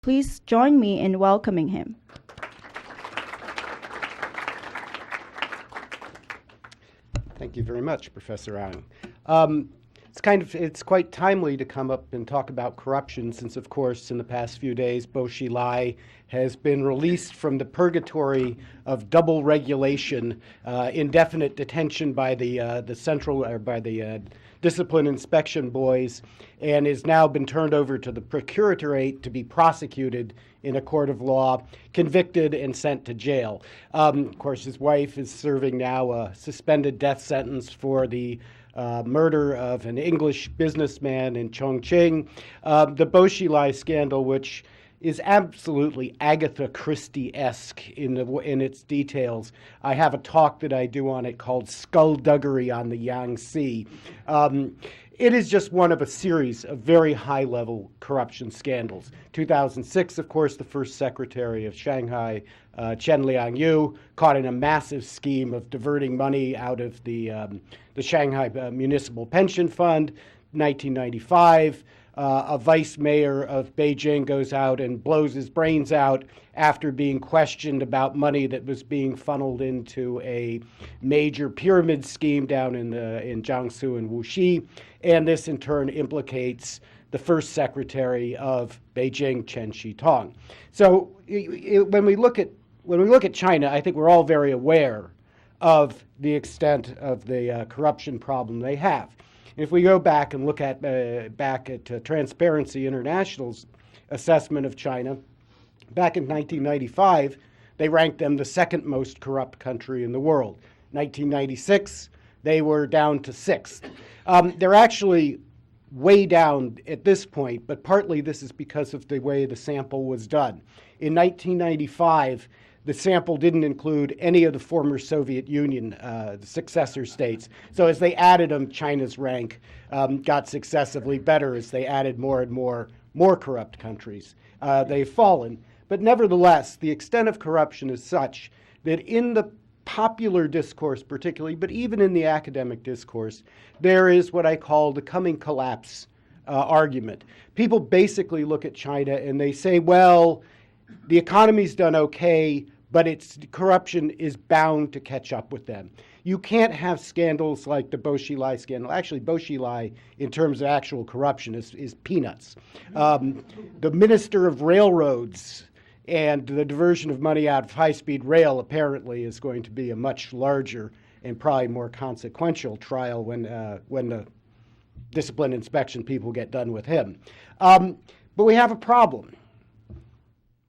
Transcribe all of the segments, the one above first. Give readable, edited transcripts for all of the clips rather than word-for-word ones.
Please join me in welcoming him. Thank you very much, Professor Ang. It's quite timely to come up and talk about corruption since, of course, in the past few days, Bo Xilai has been released from the purgatory of double regulation, indefinite detention by the central or by the discipline inspection boys, and has now been turned over to the procuratorate to be prosecuted in a court of law, convicted and sent to jail. Of course, his wife is serving now a suspended death sentence for the murder of an English businessman in Chongqing. The Bo Xilai scandal, which is absolutely Agatha Christie-esque in its details. I have a talk that I do on it called Skullduggery on the Yangtze. It is just one of a series of very high-level corruption scandals. 2006, of course, the first secretary of Shanghai, Chen Liangyu, caught in a massive scheme of diverting money out of the Shanghai Municipal Pension Fund. 1995, a vice mayor of Beijing goes out and blows his brains out after being questioned about money that was being funneled into a major pyramid scheme down in Jiangsu and Wuxi, and this in turn implicates the first secretary of Beijing, Chen Shitong. So when we look at China, I think we're all very aware of the extent of the corruption problem they have. If we go back and look at Transparency International's assessment of China, back in 1995, they ranked them the second most corrupt country in the world. 1996, they were down to sixth. They're actually way down at this point, but partly this is because of the way the sample was done. In 1995, the sample didn't include any of the former Soviet Union the successor states. So as they added them, China's rank got successively better as they added more and more corrupt countries. They've fallen. But nevertheless, the extent of corruption is such that in the popular discourse particularly, but even in the academic discourse, there is what I call the coming collapse argument. People basically look at China and they say, well, the economy's done okay, but its corruption is bound to catch up with them. You can't have scandals like the Bo Xilai scandal. Actually, Bo Xilai, in terms of actual corruption, is peanuts. The Minister of Railroads and the diversion of money out of high-speed rail apparently is going to be a much larger and probably more consequential trial when the discipline inspection people get done with him. But we have a problem.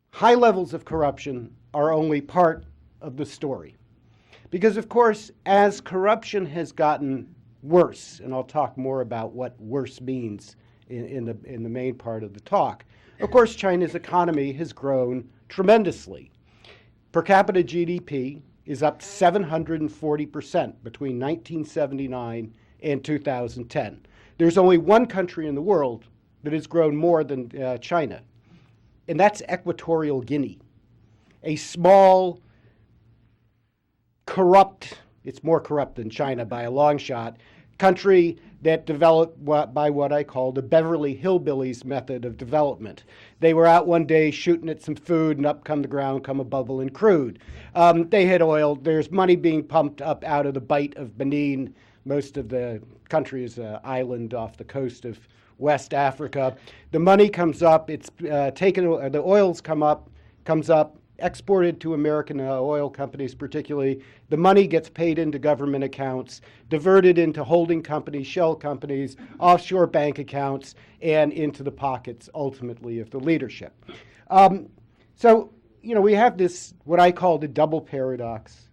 High levels of corruption are only part of the story. Because, of course, as corruption has gotten worse, and I'll talk more about what worse means in the main part of the talk, of course, China's economy has grown tremendously. Per capita GDP is up 740% between 1979 and 2010. There's only one country in the world that has grown more than China, and that's Equatorial Guinea, a small, corrupt, it's more corrupt than China by a long shot, country that developed by what I call the Beverly Hillbillies method of development. They were out one day shooting at some food, and up come the ground, come a bubble and crude. They hit oil. There's money being pumped up out of the Bight of Benin. Most of the country is an island off the coast of West Africa. The money comes up. It's the oils comes up, exported to American oil companies particularly. The money gets paid into government accounts, diverted into holding companies, shell companies, offshore bank accounts, and into the pockets, ultimately, of the leadership. So, we have this, what I call the double paradox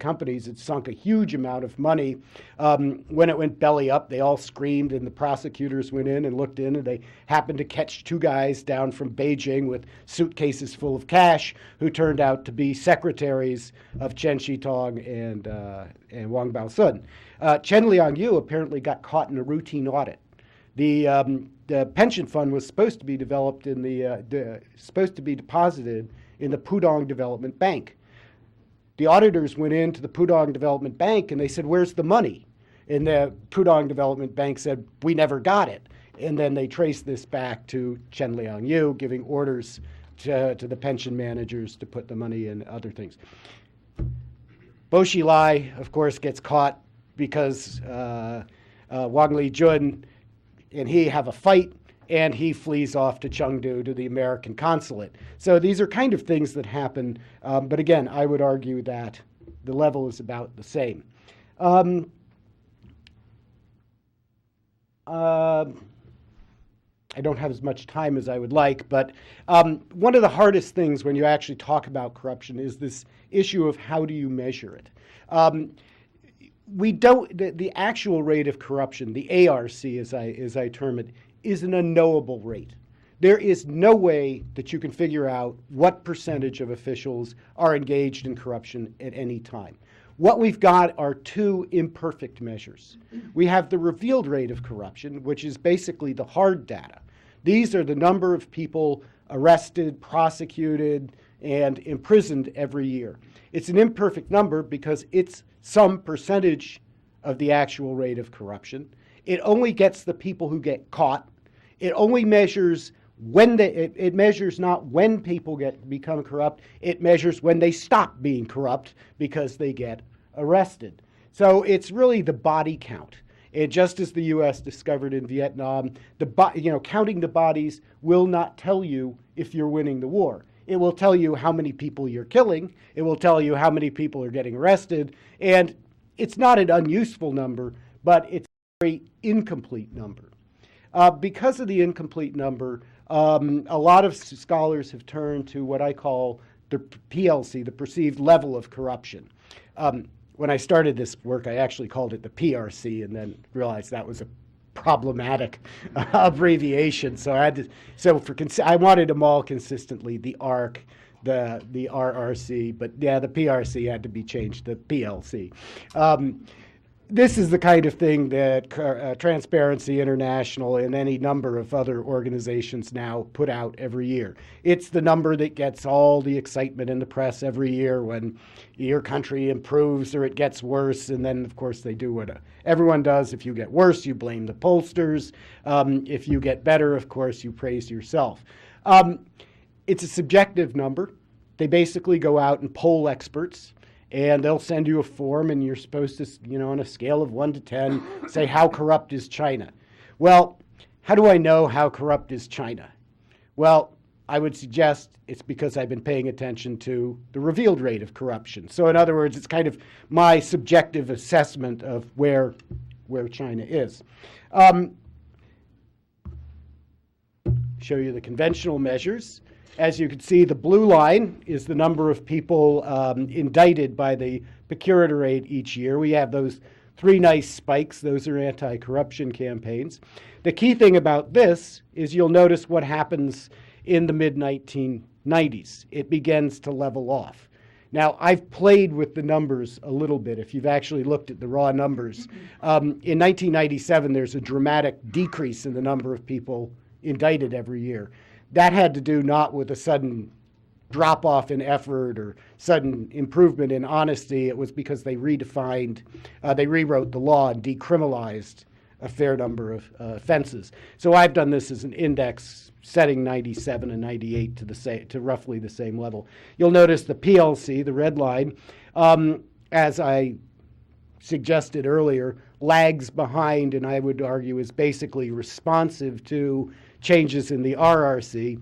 companies. It sunk a huge amount of money. When it went belly up, they all screamed, and the prosecutors went in and looked in, and they happened to catch two guys down from Beijing with suitcases full of cash who turned out to be secretaries of Chen Shitong and Wang Baosun. Chen Liangyu apparently got caught in a routine audit. The pension fund was supposed to be developed supposed to be deposited in the Pudong Development Bank. The auditors went into the Pudong Development Bank and they said, "Where's the money?" And the Pudong Development Bank said, "We never got it." And then they traced this back to Chen Liangyu giving orders to the pension managers to put the money in other things. Bo Xilai, of course, gets caught because Wang Lijun and he have a fight, and he flees off to Chengdu to the American consulate. So these are kind of things that happen, but again, I would argue that the level is about the same. I don't have as much time as I would like, but one of the hardest things when you actually talk about corruption is this issue of how do you measure it. The actual rate of corruption, the ARC as I term it, is an unknowable rate. There is no way that you can figure out what percentage of officials are engaged in corruption at any time. What we've got are two imperfect measures. We have the revealed rate of corruption, which is basically the hard data. These are the number of people arrested, prosecuted, and imprisoned every year. It's an imperfect number because it's some percentage of the actual rate of corruption. It only gets the people who get caught. It only measures it measures not when people become corrupt, it measures when they stop being corrupt because they get arrested. So it's really the body count. And just as the U.S. discovered in Vietnam, counting the bodies will not tell you if you're winning the war. It will tell you how many people you're killing. It will tell you how many people are getting arrested. And it's not an unuseful number, but it's a very incomplete number. Because of the incomplete number, a lot of scholars have turned to what I call the PLC, the perceived level of corruption. When I started this work, I actually called it the PRC, and then realized that was a problematic abbreviation. So I wanted them all consistently, the ARC, the RRC, but yeah, the PRC had to be changed to PLC. This is the kind of thing that Transparency International and any number of other organizations now put out every year. It's the number that gets all the excitement in the press every year when your country improves or it gets worse. And then, of course, they do what everyone does. If you get worse, you blame the pollsters. If you get better, of course, you praise yourself. It's a subjective number. They basically go out and poll experts. And they'll send you a form, and you're supposed to, on a scale of 1 to 10, say, how corrupt is China? Well, how do I know how corrupt is China? Well, I would suggest it's because I've been paying attention to the revealed rate of corruption. So in other words, it's kind of my subjective assessment of where China is. Show you the conventional measures. As you can see, the blue line is the number of people indicted by the Procuratorate each year. We have those three nice spikes. Those are anti-corruption campaigns. The key thing about this is you'll notice what happens in the mid-1990s. It begins to level off. Now, I've played with the numbers a little bit, if you've actually looked at the raw numbers. In 1997, there's a dramatic decrease in the number of people indicted every year. That had to do not with a sudden drop-off in effort or sudden improvement in honesty. It was because they rewrote the law and decriminalized a fair number of offenses. So I've done this as an index, setting 97 and 98 to roughly the same level. You'll notice the PLC, the red line, as I suggested earlier, lags behind, and I would argue is basically responsive to changes in the RRC,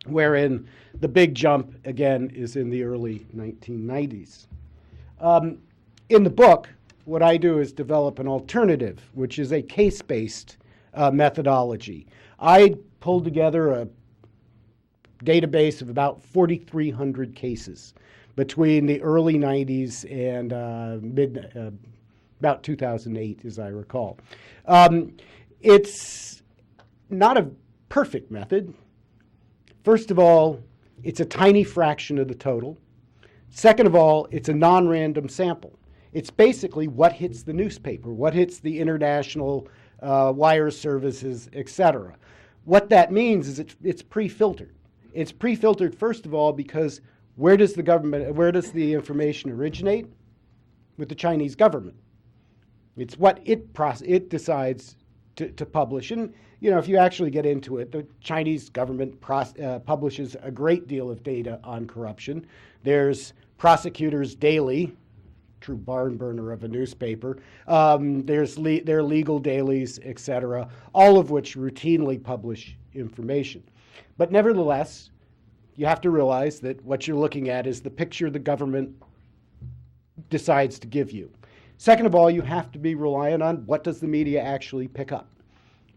wherein the big jump, again, is in the early 1990s. In the book, what I do is develop an alternative, which is a case-based methodology. I pulled together a database of about 4,300 cases between the early 90s and about 2008, as I recall. It's not a perfect method. First of all, it's a tiny fraction of the total. Second of all, it's a non-random sample. It's basically what hits the newspaper, what hits the international wire services, etc. What that means is it's pre-filtered. It's pre-filtered, first of all, because where does the information originate? With the Chinese government. It's what it decides to publish. And, if you actually get into it, the Chinese government publishes a great deal of data on corruption. There's Prosecutors Daily, true barn burner of a newspaper. There's their legal dailies, etc., all of which routinely publish information. But nevertheless, you have to realize that what you're looking at is the picture the government decides to give you. Second of all, you have to be reliant on what does the media actually pick up.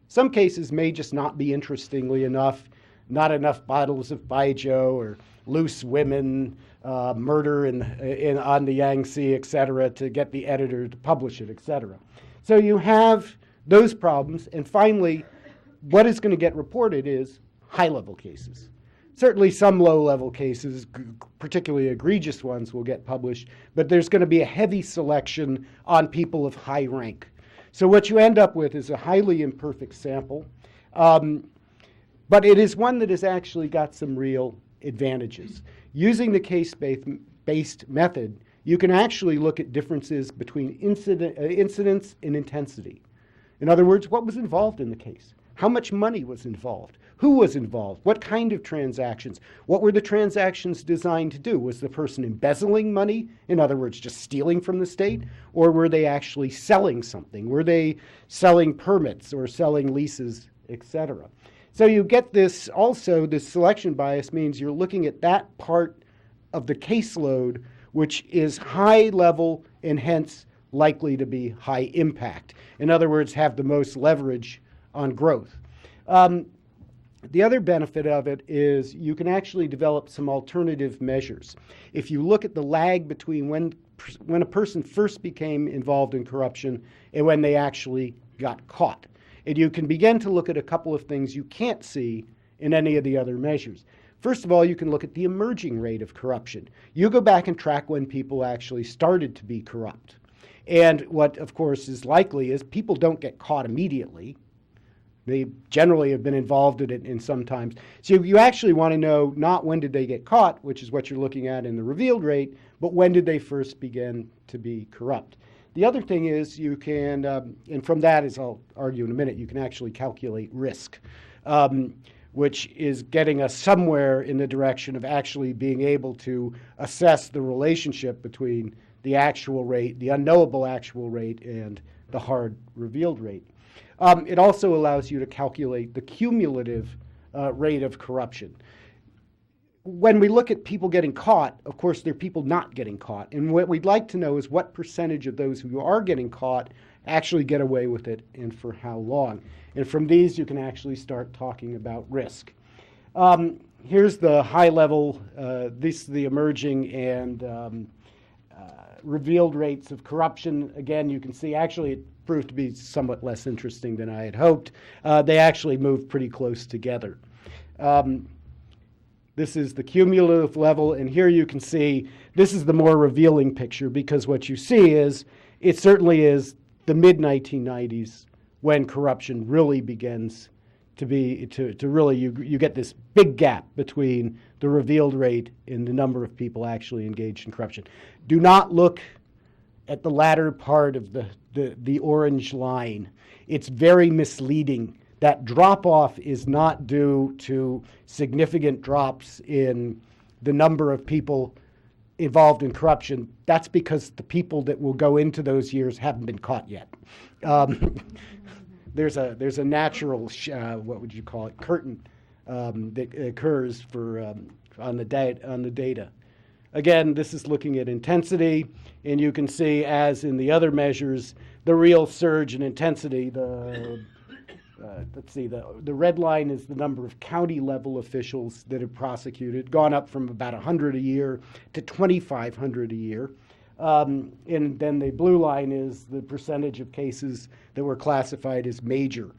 Some cases may just not be interestingly enough, not enough bottles of Baijiu or loose women, murder on the Yangtze, etc., to get the editor to publish it, etc. So you have those problems. And finally, what is going to get reported is high-level cases. Certainly some low-level cases, particularly egregious ones, will get published, but there's going to be a heavy selection on people of high rank. So what you end up with is a highly imperfect sample, but it is one that has actually got some real advantages. Using the case-based method, you can actually look at differences between incidents and intensity. In other words, what was involved in the case? How much money was involved? Who was involved? What kind of transactions? What were the transactions designed to do? Was the person embezzling money? In other words, just stealing from the state? Or were they actually selling something? Were they selling permits or selling leases, etc.? So you get this selection bias means you're looking at that part of the caseload which is high level and hence likely to be high impact. In other words, have the most leverage on growth. The other benefit of it is you can actually develop some alternative measures. If you look at the lag between when a person first became involved in corruption and when they actually got caught, and you can begin to look at a couple of things you can't see in any of the other measures. First of all, you can look at the emerging rate of corruption. You go back and track when people actually started to be corrupt. And what, of course, is likely is people don't get caught immediately. They generally have been involved in it in some times. So you actually want to know not when did they get caught, which is what you're looking at in the revealed rate, but when did they first begin to be corrupt. The other thing is you can, and from that, as I'll argue in a minute, you can actually calculate risk, which is getting us somewhere in the direction of actually being able to assess the relationship between the actual rate, the unknowable actual rate, and the hard revealed rate. It also allows you to calculate the cumulative rate of corruption. When we look at people getting caught, of course, there are people not getting caught. And what we'd like to know is what percentage of those who are getting caught actually get away with it and for how long. And from these, you can actually start talking about risk. Here's the high level, the emerging and revealed rates of corruption. Again, you can see actually it proved to be somewhat less interesting than I had hoped. They actually moved pretty close together. This is the cumulative level, and here you can see this is the more revealing picture because what you see is it certainly is the mid-1990s when corruption really begins to really, you get this big gap between the revealed rate and the number of people actually engaged in corruption. Do not look at the latter part of the orange line. It's very misleading. That drop-off is not due to significant drops in the number of people involved in corruption. That's because the people that will go into those years haven't been caught yet. There's a natural, what would you call it, curtain that occurs for on the data. Again, this is looking at intensity, and you can see, as in the other measures, the real surge in intensity, the let's see, the red line is the number of county level officials that have prosecuted, gone up from about 100 a year to 2,500 a year. And then the blue line is the percentage of cases that were classified as major,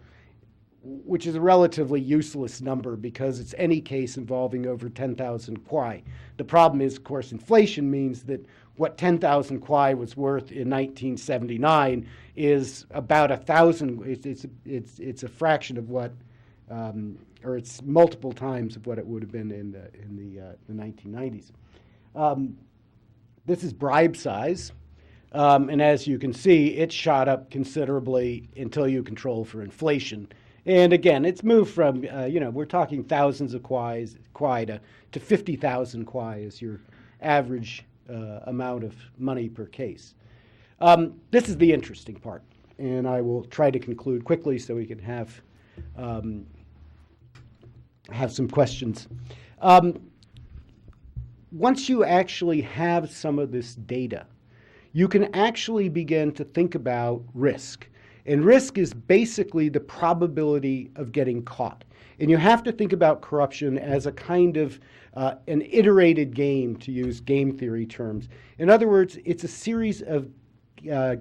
which is a relatively useless number because it's any case involving over 10,000 kwai. The problem is, of course, inflation means that what 10,000 kwai was worth in 1979 is about 1,000. It's a fraction of what, or it's multiple times of what it would have been in the 1990s. This is bribe size, and as you can see, it shot up considerably until you control for inflation. And again, it's moved from, we're talking thousands of kwai to 50,000 kwai is your average amount of money per case. This is the interesting part, and I will try to conclude quickly so we can have some questions. Once you actually have some of this data, you can actually begin to think about risk. And risk is basically the probability of getting caught. And you have to think about corruption as a kind of an iterated game, to use game theory terms. In other words, it's a series of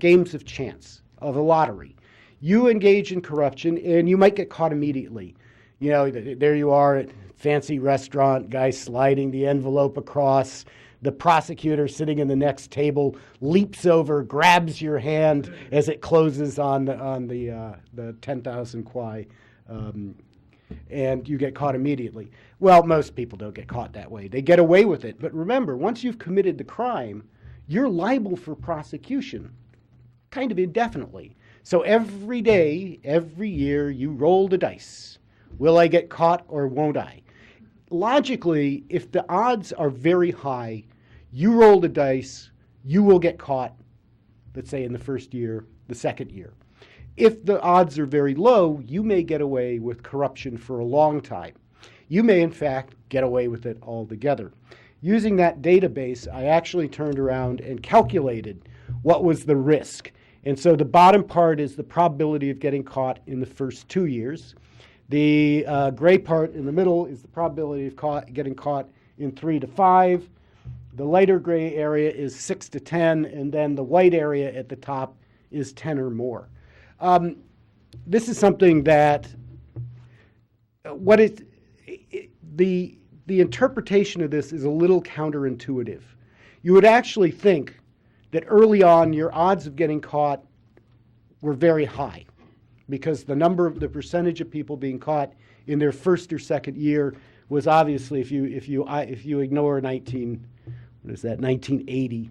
games of chance, of a lottery. You engage in corruption, and you might get caught immediately. You know, there you are at a fancy restaurant, guy sliding the envelope across. The prosecutor sitting in the next table leaps over, grabs your hand as it closes on the 10,000 kwai, and you get caught immediately. Well, most people don't get caught that way. They get away with it. But remember, once you've committed the crime, you're liable for prosecution kind of indefinitely. So every day, every year, you roll the dice. Will I get caught or won't I? Logically, if the odds are very high, you roll the dice, you will get caught, let's say in the first year, the second year. If the odds are very low, you may get away with corruption for a long time. You may, in fact, get away with it altogether. Using that database, I actually turned around and calculated what was the risk. And so the bottom part is the probability of getting caught in the first 2 years. The gray part in the middle is the probability of getting caught in 3 to 5. The lighter gray area is 6 to 10, and then the white area at the top is 10 or more. This is something that the interpretation of this is a little counterintuitive. You would actually think that early on your odds of getting caught were very high, because the percentage of people being caught in their first or second year was obviously, if you ignore 1980.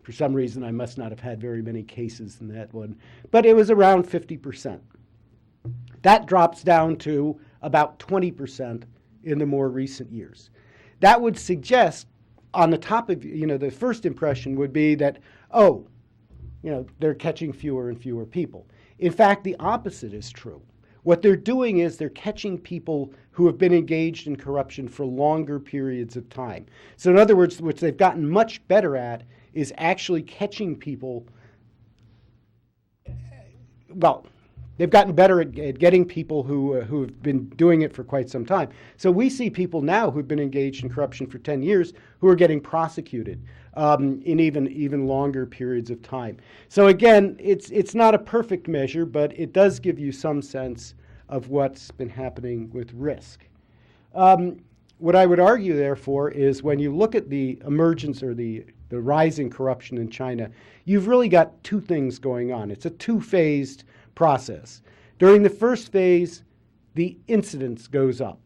For some reason, I must not have had very many cases in that one, but it was around 50%. That drops down to about 20% in the more recent years. That would suggest, on the top of, the first impression would be that, they're catching fewer and fewer people. In fact, the opposite is true. What they're doing is they're catching people who have been engaged in corruption for longer periods of time. So in other words, what they've gotten much better at is actually catching people. Well, they've gotten better at getting people who have been doing it for quite some time. So we see people now who've been engaged in corruption for 10 years who are getting prosecuted in even longer periods of time. So again, it's not a perfect measure, but it does give you some sense of what's been happening with risk. What I would argue, therefore, is when you look at the emergence or the rising corruption in China, you've really got two things going on. It's a two-phased process. During the first phase, the incidence goes up.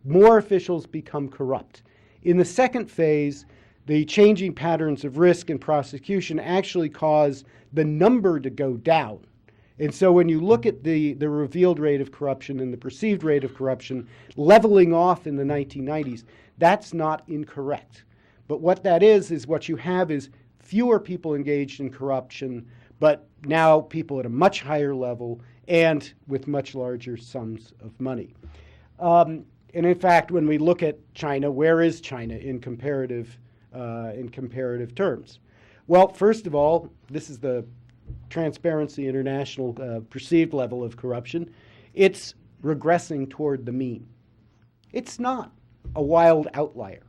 More officials become corrupt. In the second phase, the changing patterns of risk and prosecution actually cause the number to go down. And so when you look at the revealed rate of corruption and the perceived rate of corruption leveling off in the 1990s, that's not incorrect. But what that is what you have is fewer people engaged in corruption, but now people at a much higher level and with much larger sums of money. And in fact, when we look at China, where is China in comparative terms? Well, first of all, this is the Transparency International perceived level of corruption, it's regressing toward the mean. It's not a wild outlier.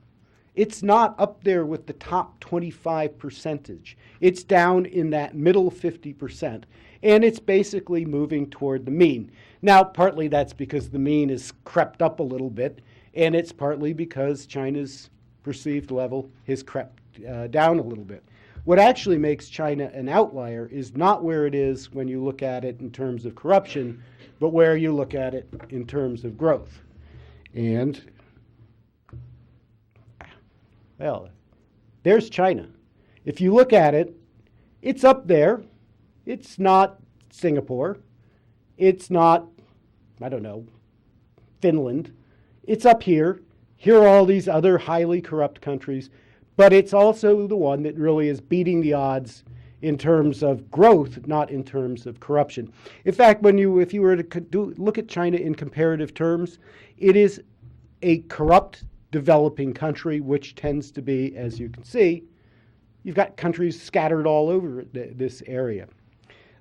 It's not up there with the top 25%. It's down in that middle 50%, and it's basically moving toward the mean. Now, partly that's because the mean has crept up a little bit, and it's partly because China's perceived level has crept down a little bit. What actually makes China an outlier is not where it is when you look at it in terms of corruption, but where you look at it in terms of growth. And, well, there's China. If you look at it, it's up there. It's not Singapore. It's not, I don't know, Finland. It's up here. Here are all these other highly corrupt countries. But it's also the one that really is beating the odds in terms of growth, not in terms of corruption. In fact, if you were to look at China in comparative terms, it is a corrupt developing country, which tends to be, as you can see, you've got countries scattered all over this area.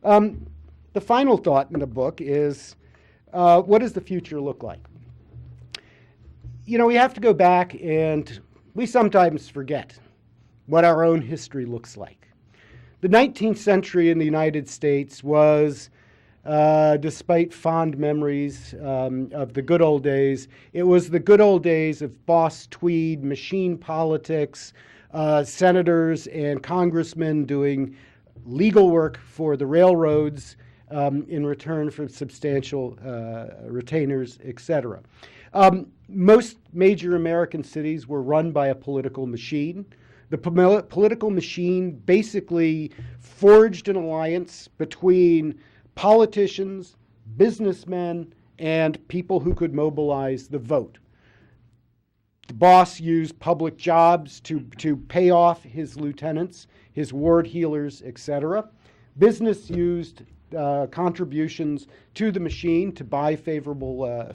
The final thought in the book is, what does the future look like? You know, we have to go back, and we sometimes forget what our own history looks like. The 19th century in the United States was, despite fond memories of the good old days, it was the good old days of Boss Tweed, machine politics, senators and congressmen doing legal work for the railroads in return for substantial retainers, etc. Most major American cities were run by a political machine. The political machine basically forged an alliance between politicians, businessmen, and people who could mobilize the vote. The boss used public jobs to pay off his lieutenants, his ward heelers, etc. Business used contributions to the machine to buy favorable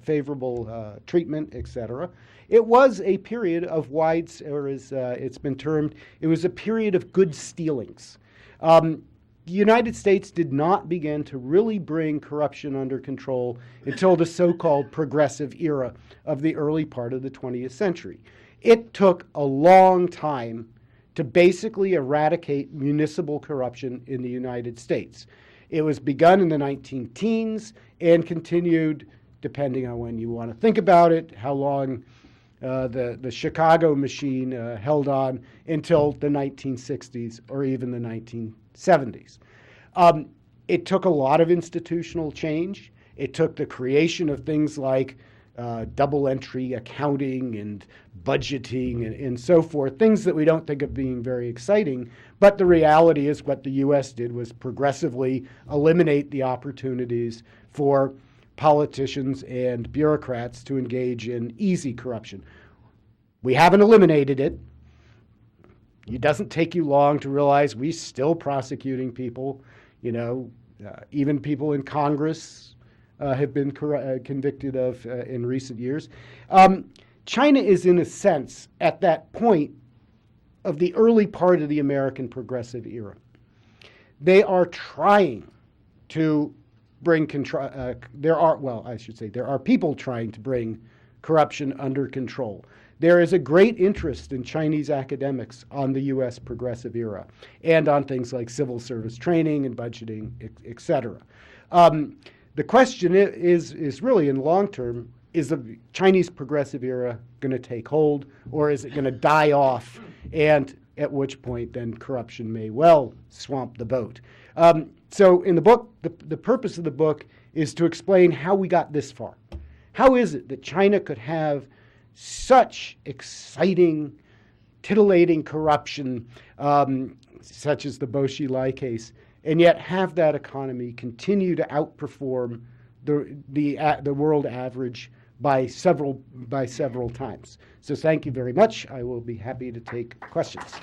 treatment, etc. It was a period of or as it's been termed, it was a period of good stealings. The United States did not begin to really bring corruption under control until the so-called progressive era of the early part of the 20th century. It took a long time to basically eradicate municipal corruption in the United States. It was begun in the 19-teens and continued, depending on when you want to think about it, how long the Chicago machine held on until the 1960s or even the 1970s. It took a lot of institutional change. It took the creation of things like double entry accounting and budgeting and so forth, things that we don't think of being very exciting. But the reality is what the U.S. did was progressively eliminate the opportunities for politicians and bureaucrats to engage in easy corruption. We haven't eliminated it. It doesn't take you long to realize we're still prosecuting people. You know, even people in Congress have been convicted of in recent years. China is, in a sense, at that point of the early part of the American progressive era. They are trying to bring there are people trying to bring corruption under control. There is a great interest in Chinese academics on the U.S. progressive era and on things like civil service training and budgeting, etc. The question is really, in long term, is the Chinese progressive era going to take hold, or is it going to die off, and at which point then corruption may well swamp the boat? So in the book, the purpose of the book is to explain how we got this far. How is it that China could have such exciting, titillating corruption, such as the Bo Xilai case, and yet have that economy continue to outperform the world average by several times? So thank you very much. I will be happy to take questions.